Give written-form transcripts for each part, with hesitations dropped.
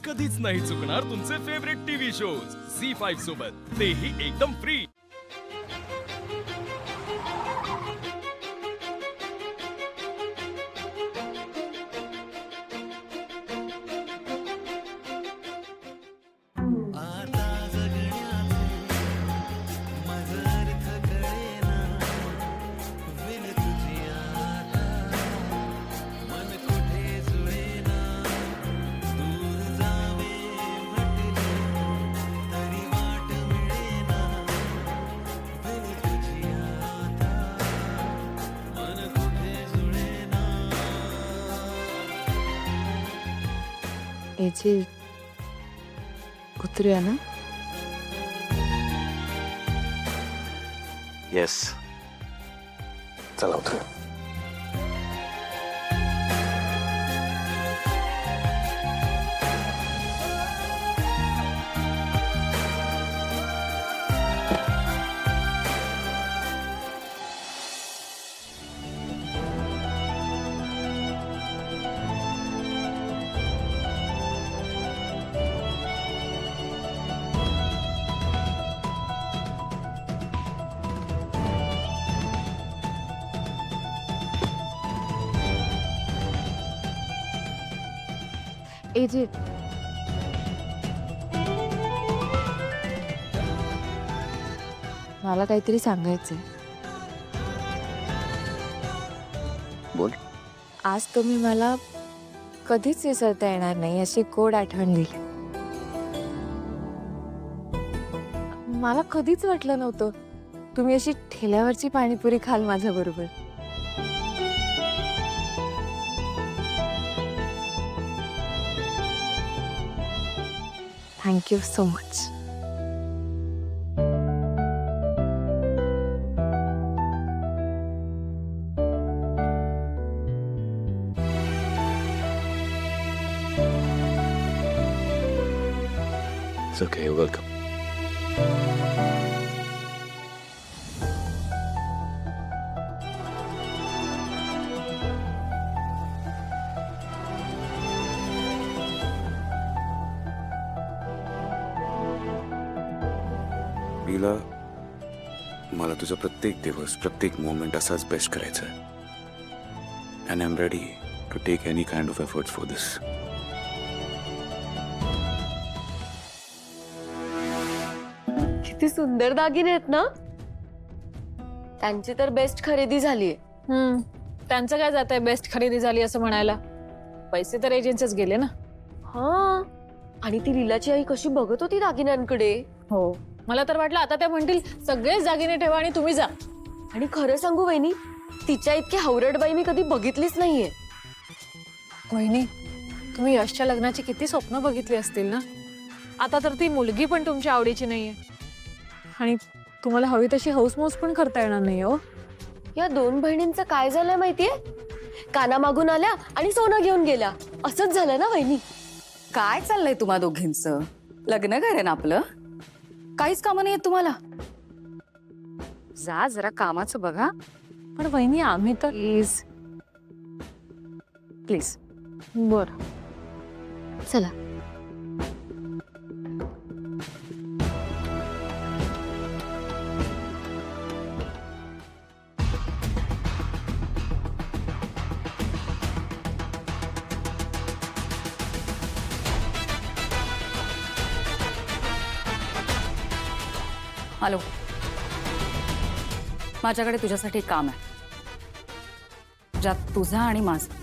कधीच नाही चुकणार तुमचे फेवरेट टीव्ही शोज झी5 सोबत, तेही एकदम फ्री। याची उतरूया ना? येस, चला उतरूया। एजे मला काहीतरी सांगायचंय। बोल। आज तुम्ही मला कधीच विसरता येणार नाही अशी गोड आठवण दिली। मला कधीच वाटलं नव्हतं तुम्ही अशी ठेल्यावरची पाणीपुरी खाल माझ्या बरोबर। Thank you so much. It's okay, you're welcome. लीला, मला तुझा प्रत्येक दिवस, प्रत्येक मोमेंट असाच बेस्ट करायचा आहे. And I'm ready to take any kind of efforts for this. किती सुंदर दागिने आहेत ना? त्यांची तर बेस्ट खरेदी झालीये। त्यांचं काय जात आहे बेस्ट खरेदी झाली असं म्हणायला? पैसे तर एजन्सीच गेले ना। हा, आणि ती लीलाची आई कशी बघत होती दागिन्यांकडे। हो, मला तर वाटलं आता त्या म्हणतील सगळेच दागिने ठेवा आणि तुम्ही जा। आणि खरं सांगू वहिनी, तिच्या इतकी हवरट बाई मी कधी बघितलीच नाहीये। वहिनी, तुम्ही यशच्या लग्नाची किती स्वप्न बघितली असतील ना? आता तर ती मुलगी पण तुमच्या आवडीची नाहीये आणि तुम्हाला हवी तशी हौसमौस पण करता येणार नाही हो। या दोन बहिणींचं काय झालंय माहितीये? काना मागून आल्या आणि सोनं घेऊन गेल्या, असंच झालं ना वहिनी? काय चाललंय तुम्हा दोघींचं? लग्न करेन आपलं, काहीच कामं नाही तुम्हाला? जा जरा कामाचं बघा। पण वहिनी आम्ही तर प्लीज प्लीज। बर, चला। हॅलो, माझ्याकडे तुझ्यासाठी एक काम आहे, ज्यात तुझा आणि माझा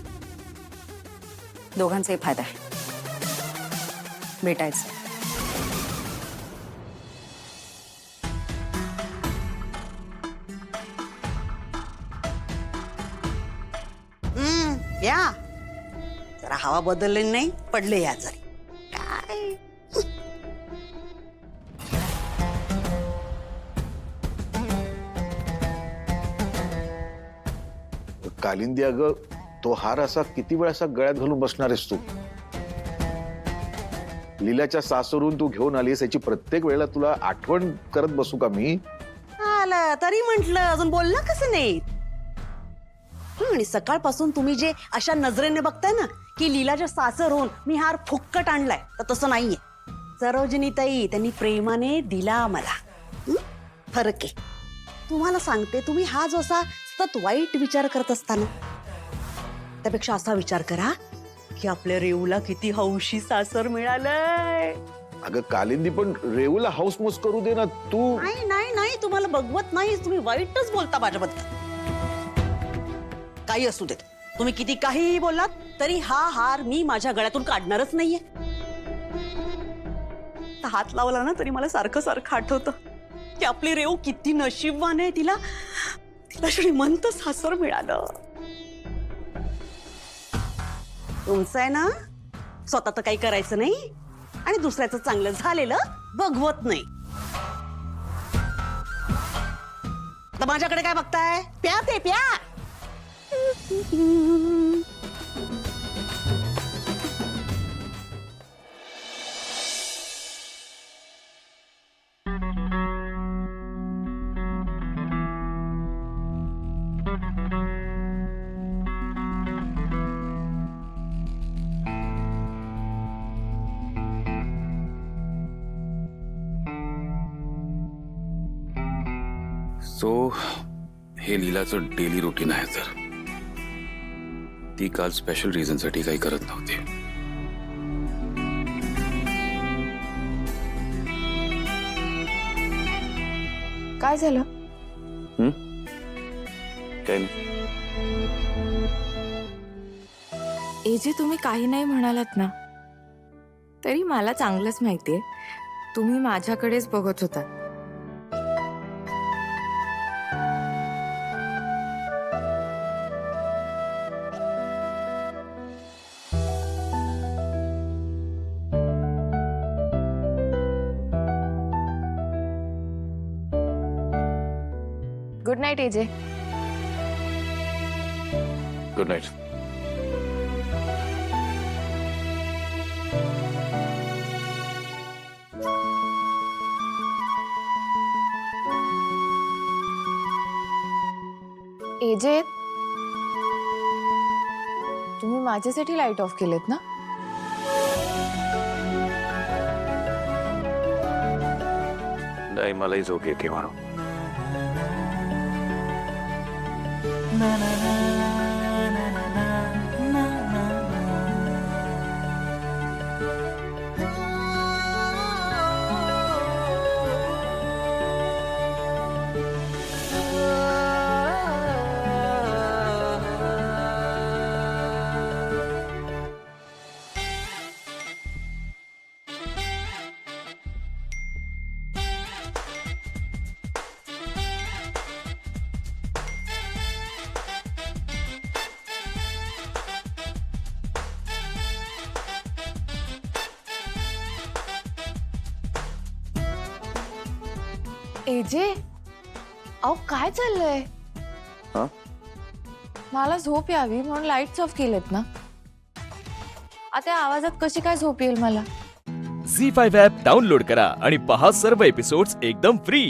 दोघांचाही फायदा आहे। भेटायचं। या जरा हवा बदलली नाही, पडले या जरी काय। कालिंदी, अगं तो हार असा किती वेळ असा गळ्यात घालून बसणार आहेस तू? लीलाच्या सासरून तू घेऊन आलीस याची प्रत्येक वेळेला तुला आठवण करत बसू का मी? आला तरी म्हंटल अजून बोलला कसं नाही? आणि सकाळपासून तुम्ही जे अशा नजरेने बघताय ना, की लीलाच्या सासर होऊन मी हार फुक्कट आणलाय, तर तसं नाहीये. सरोजिनीताई त्यांनी प्रेमाने दिला मला. फरक आहे. तुम्हाला सांगते, तुम्ही हा जो असा सतत वाईट विचार करत असताना त्यापेक्षा असा विचार करा की आपल्या रेऊला किती हौशी सासर मिळालंय. अगं कालिंदी, पण रेऊला हाऊसमोस करू दे ना तू. नाही नाही नाही, तुम्हाला बघवत नाही, तुम्ही वाईटच बोलता माझ्याबद्दल. काही असू देत, तुम्ही किती काहीही बोललात तरी हा हार मी माझ्या गळ्यातून काढणारच नाहीये. हात लावला ना तरी मला सारखं सारखं आठवतं की आपली रेऊ किती नशीबवान आहे. तिला श्रीमंत सासर मिळालं. तुमचं आहे ना, स्वतः तर काही करायचं नाही आणि दुसऱ्याचं चांगलं झालेलं बघवत नाही. तर माझ्याकडे काय बघताय? प्या ते प्या. सो हे लीलाचं डेली रुटीन आहे. तर ती काल स्पेशल रिझनसाठी काही करत नव्हती. काय झालं? काय नाही. एजे, तुम्ही काही नाही म्हणालात ना, तरी मला चांगलंच माहितीये तुम्ही माझ्याकडेच बघत होता. Good night AJ. Good night. AJ, तुम्ही माझ्यासाठी लाईट ऑफ केलेत ना? नाही, मलाही झोप येते म्हणून. एजे, अहो काय चाललंय? हा? मला झोप यावी म्हणून लाईट्स ऑफ केलेत ना. आता या आवाजात कशी काय झोप येईल मला? झी5 ॲप डाउनलोड करा आणि पहा सर्व एपिसोड्स एकदम फ्री.